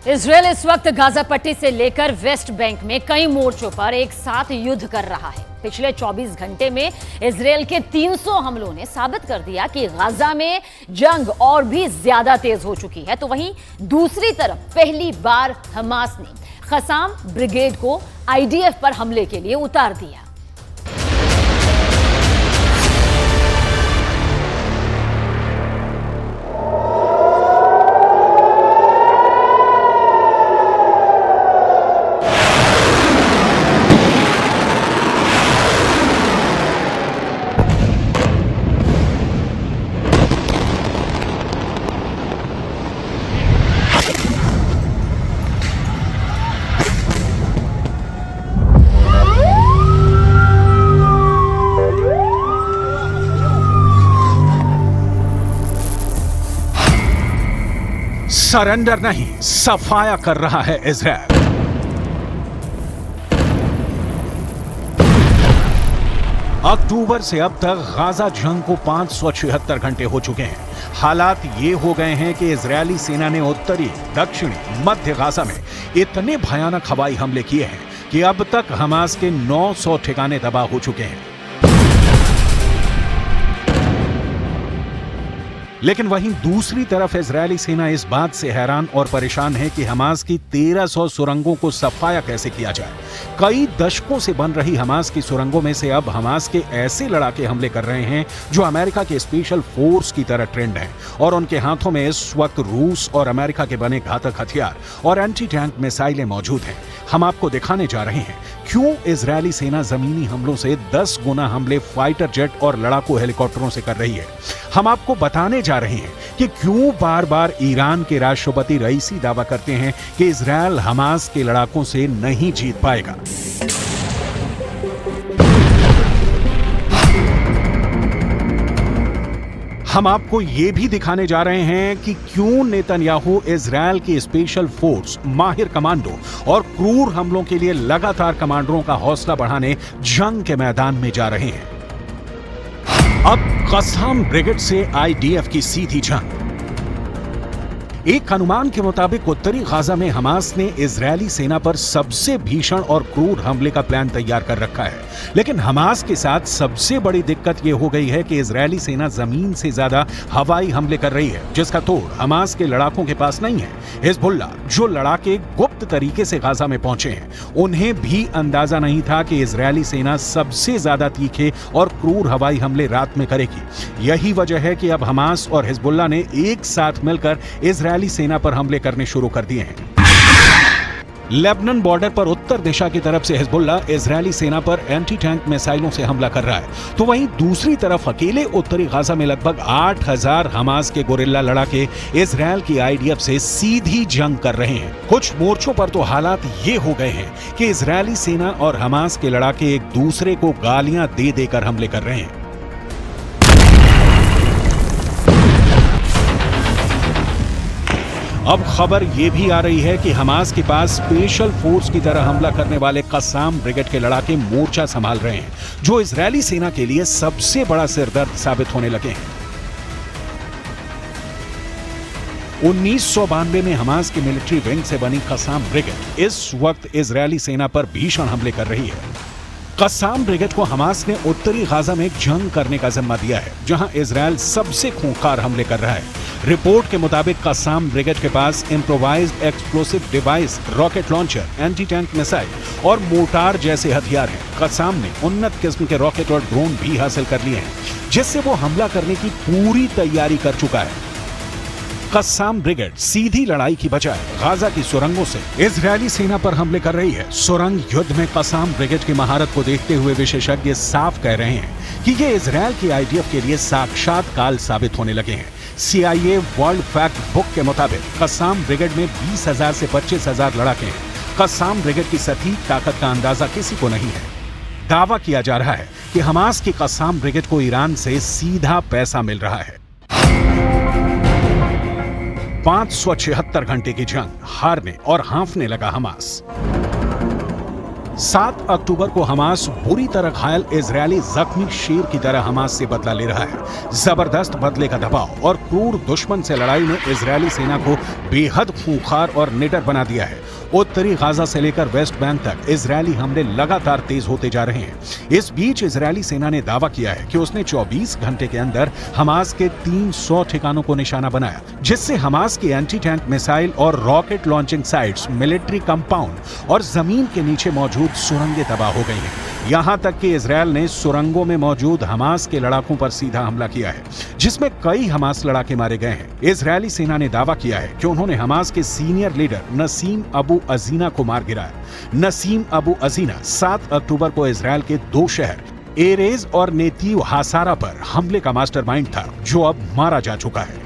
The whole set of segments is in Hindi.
इजरायल इस वक्त गाजा पट्टी से लेकर वेस्ट बैंक में कई मोर्चों पर एक साथ युद्ध कर रहा है। पिछले 24 घंटे में इजरायल के 300 हमलों ने साबित कर दिया कि गाजा में जंग और भी ज्यादा तेज हो चुकी है। तो वहीं दूसरी तरफ पहली बार हमास ने कसाम ब्रिगेड को आईडीएफ पर हमले के लिए उतार दिया। सरेंडर नहीं, सफाया कर रहा है इजरायल। अक्टूबर से अब तक गाजा जंग को 576 घंटे हो चुके हैं। हालात ये हो गए हैं कि इजरायली सेना ने उत्तरी, दक्षिणी, मध्य गाजा में इतने भयानक हवाई हमले किए हैं कि अब तक हमास के 900 ठिकाने तबाह हो चुके हैं। लेकिन वहीं दूसरी तरफ इजरायली सेना इस बात से हैरान और परेशान है कि हमास की 1300 सुरंगों को सफाया कैसे किया जाए। कई दशकों से बन रही हमास की सुरंगों में से अब हमास के ऐसे लड़ाके हमले कर रहे हैं जो अमेरिका के स्पेशल फोर्स की तरह ट्रेंड हैं और उनके हाथों में इस वक्त रूस और अमेरिका के बने घातक हथियार और एंटी टैंक मिसाइलें मौजूद हैं। हम आपको दिखाने जा रहे हैं क्यों इजरायली सेना जमीनी हमलों से 10 गुना हमले फाइटर जेट और लड़ाकू हेलीकॉप्टरों से कर रही है। हम आपको बताने जा रहे हैं कि क्यों बार बार ईरान के राष्ट्रपति रईसी दावा करते हैं कि इजरायल हमास के लड़ाकों से नहीं जीत पाएगा। हम आपको यह भी दिखाने जा रहे हैं कि क्यों नेतन्याहू इजरायल की स्पेशल फोर्स, माहिर कमांडो और क्रूर हमलों के लिए लगातार कमांडरों का हौसला बढ़ाने जंग के मैदान में जा रहे हैं। अब कसाम ब्रिगेड से आईडीएफ की सीधी जंग। एक अनुमान के मुताबिक उत्तरी गाजा में हमास ने इजरायली सेना पर सबसे भीषण और क्रूर हमले का प्लान तैयार कर रखा है। लेकिन हमास के साथ सबसे बड़ी दिक्कत यह हो गई है कि इजरायली सेना जमीन से ज्यादा हवाई हमले कर रही है, जिसका तोड़ हमास के लड़ाकों के पास नहीं है। हिजबुल्लाह, जो लड़ाके गुप्त तरीके से गाजा में पहुंचे हैं, उन्हें भी अंदाजा नहीं था कि इजरायली सेना सबसे ज्यादा तीखे और क्रूर हवाई हमले रात में करेगी। यही वजह है कि अब हमास और हिजबुल्लाह ने एक साथ मिलकर इजरायली सेना पर हमले करने शुरू कर दिए हैं। लेबनान बॉर्डर पर उत्तर दिशा की तरफ से हिजबुल्लाह इजरायली सेना पर एंटी टैंक मिसाइलों से हमला कर रहा है, तो वहीं दूसरी तरफ अकेले उत्तरी गाजा में लगभग 8000 हमास के गोरिल्ला लड़ाके इजरायल की आईडीएफ से सीधी जंग कर रहे हैं। कुछ मोर्चों पर तो हालात ये हो गए हैं कि इजरायली सेना और हमास के लड़ाके एक दूसरे को गालियां दे देकर हमले कर रहे हैं। अब खबर यह भी आ रही है कि हमास के पास स्पेशल फोर्स की तरह हमला करने वाले कसाम ब्रिगेड के लड़ाके मोर्चा संभाल रहे हैं, जो इजरायली सेना के लिए सबसे बड़ा सिरदर्द साबित होने लगे हैं। 1992 में हमास की मिलिट्री विंग से बनी कसाम ब्रिगेड इस वक्त इजरायली सेना पर भीषण हमले कर रही है। कसाम ब्रिगेड को हमास ने उत्तरी गाजा में जंग करने का जिम्मा दिया है, जहां इजरायल सबसे खूंखार हमले कर रहा है। रिपोर्ट के मुताबिक कसाम ब्रिगेड के पास improvised explosive device, rocket launcher, anti tank missile और मोर्टार जैसे हथियार हैं। कसाम ने उन्नत किस्म के रॉकेट और ड्रोन भी हासिल कर लिए हैं, जिससे वो हमला करने की पूरी तैयारी कर चुका है। कसाम ब्रिगेड सीधी लड़ाई की बजाय गाजा की सुरंगों से इजरायली सेना पर हमले कर रही है। सुरंग युद्ध में कसाम ब्रिगेड की महारत को देखते हुए विशेषज्ञ साफ कह रहे हैं कि ये इजरायल की आईडीएफ के लिए साक्षात काल साबित होने लगे हैं। CIA वर्ल्ड फैक्ट बुक के मुताबिक कसाम ब्रिगेड में 20,000 से 25,000 लड़ाके हैं। कसाम ब्रिगेड की सटीक ताकत का अंदाजा किसी को नहीं है। दावा किया जा रहा है कि हमास की कसाम ब्रिगेड को ईरान से सीधा पैसा मिल रहा है। 576 घंटे की जंग, हारने और हाँफने लगा हमास। 7 अक्टूबर को हमास बुरी तरह घायल इजरायली जख्मी शेर की तरह हमास से बदला ले रहा है। जबरदस्त बदले का दबाव और क्रूर दुश्मन से लड़ाई ने इजरायली सेना को बेहद खूंखार और निडर बना दिया है। उत्तरी गाजा से लेकर वेस्ट बैंक तक इजरायली हमले लगातार तेज होते जा रहे हैं। इस बीच इजरायली सेना ने दावा किया है कि उसने 24 घंटे के अंदर हमास के 300 ठिकानों को निशाना बनाया, जिससे हमास की एंटी टैंक मिसाइल और rocket launching sites, military compound और जमीन के नीचे मौजूद सुरंगें तबाह हो गई हैं। यहां तक कि इजरायल ने सुरंगों में मौजूद हमास के लड़ाकों पर सीधा हमला किया है, जिसमें कई हमास लड़ाके मारे गए हैं। इजरायली सेना ने दावा किया है कि उन्होंने हमास के सीनियर लीडर नसीम अबू अजीना को मार गिराया। नसीम अबू अजीना 7 अक्टूबर को इजरायल के 2 शहर एरेज और नेतीव हासारा पर हमले का मास्टरमाइंड था, जो अब मारा जा चुका है।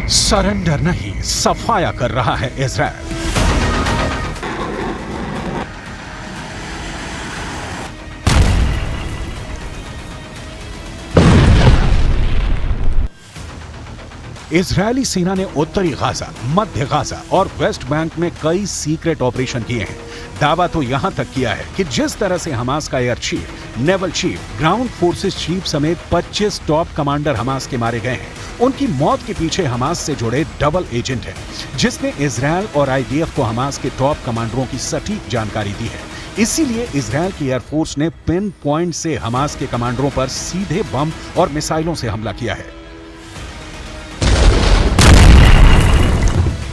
सरेंडर नहीं, सफाया कर रहा है इजरायल। इजरायली सेना ने उत्तरी गाजा, मध्य गाजा और वेस्ट बैंक में कई सीक्रेट ऑपरेशन किए हैं। दावा तो यहां तक किया है कि जिस तरह से हमास का air chief, naval chief, ground forces chief समेत 25 टॉप कमांडर हमास के मारे गए हैं। उनकी मौत के पीछे हमास से जुड़े डबल एजेंट हैं, जिसने इजरायल और आईडीएफ को हमास के टॉप कमांडरों की सटीक जानकारी दी है। इसीलिए इजरायल की एयरफोर्स ने पिन पॉइंट से हमास के कमांडरों पर सीधे बम और मिसाइलों से हमला किया है।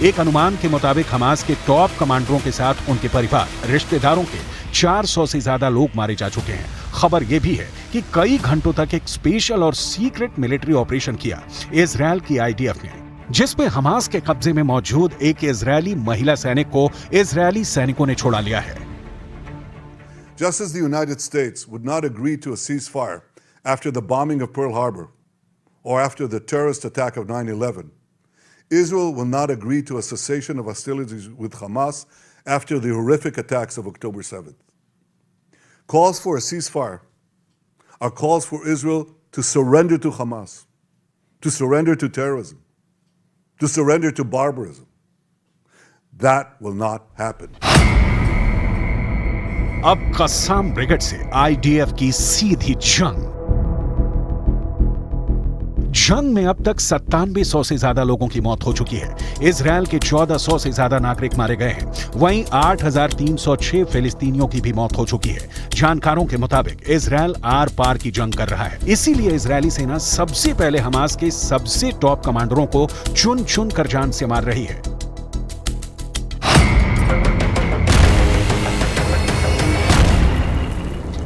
एक अनुमान के मुताबिक हमास के टॉप कमांडरों के साथ उनके परिवार, रिश्तेदारों के 400 से ज्यादा लोग मारे जा चुके हैं। खबर यह भी है कि कई घंटों तक एक स्पेशल और सीक्रेट मिलिट्री ऑपरेशन किया इजरायल की आईडीएफ ने, जिसमें हमास के कब्जे में मौजूद एक इजरायली महिला सैनिक को इजरायली सैनिकों ने छुड़ा लिया है। Just as the United States would not agree to a ceasefire after the bombing of Pearl Harbor or after the terrorist attack of 9/11, Israel will not agree to a cessation of hostilities with Hamas after the horrific attacks of October 7th. Calls for a ceasefire are calls for Israel to surrender to Hamas, to surrender to terrorism, to surrender to barbarism. That will not happen. अब कस्साम ब्रिगेड से आईडीएफ की सीधी जंग में अब तक 9700 से ज्यादा लोगों की मौत हो चुकी है। इजरायल के 1400 से ज्यादा नागरिक मारे गए हैं। वहीं 8306 फिलिस्तीनियों की भी मौत हो चुकी है। जानकारों के मुताबिक इजरायल आर पार की जंग कर रहा है। इसीलिए इजरायली सेना सबसे पहले हमास के सबसे टॉप कमांडरों को चुन चुन कर जान से मार रही है।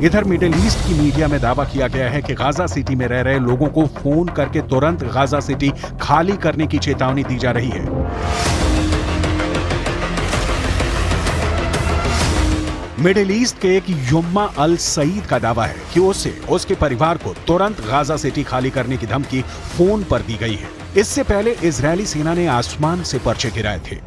इधर मिडिल ईस्ट की मीडिया में दावा किया गया है कि गाजा सिटी में रह रहे लोगों को फोन करके तुरंत गाजा सिटी खाली करने की चेतावनी दी जा रही है। मिडिल ईस्ट के एक युम्मा अल सईद का दावा है कि उसे उसके परिवार को तुरंत गाजा सिटी खाली करने की धमकी फोन पर दी गई है। इससे पहले इजरायली सेना ने आसमान से पर्चे गिराए थे।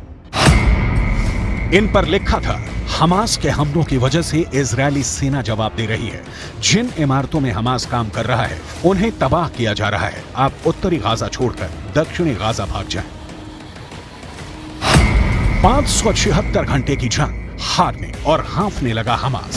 इन पर लिखा था, हमास के हमलों की वजह से इजरायली सेना जवाब दे रही है। जिन इमारतों में हमास काम कर रहा है उन्हें तबाह किया जा रहा है। आप उत्तरी गाजा छोड़कर दक्षिणी गाजा भाग जाएं। 576 घंटे की जंग, हारने और हाँफने लगा हमास।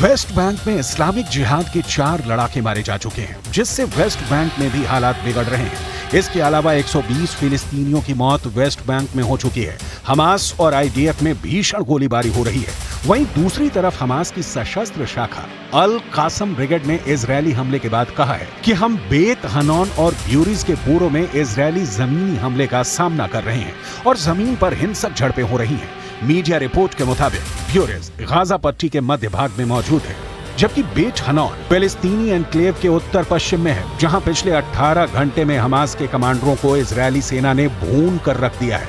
वेस्ट बैंक में इस्लामिक जिहाद के 4 लड़ाके मारे जा चुके हैं, जिससे वेस्ट बैंक में भी हालात बिगड़ रहे हैं। इसके अलावा 120 फिलिस्तीनियों की मौत वेस्ट बैंक में हो चुकी है। हमास और आईडीएफ में भीषण गोलीबारी हो रही है। वहीं दूसरी तरफ हमास की सशस्त्र शाखा अल कासम ब्रिगेड ने इजरायली हमले के बाद कहा है कि हम बेत हनौन और ब्यूरिज के पूर्व में इजरायली जमीनी हमले का सामना कर रहे हैं और जमीन पर हिंसक झड़पें हो रही हैं। मीडिया रिपोर्ट के मुताबिक ब्यूरिज गाजा पट्टी के मध्य भाग में मौजूद है। जबकि बेट हनौन फिलिस्तीनी एनक्लेव के उत्तर पश्चिम में है, जहां पिछले 18 घंटे में हमास के कमांडरों को इजरायली सेना ने भून कर रख दिया है।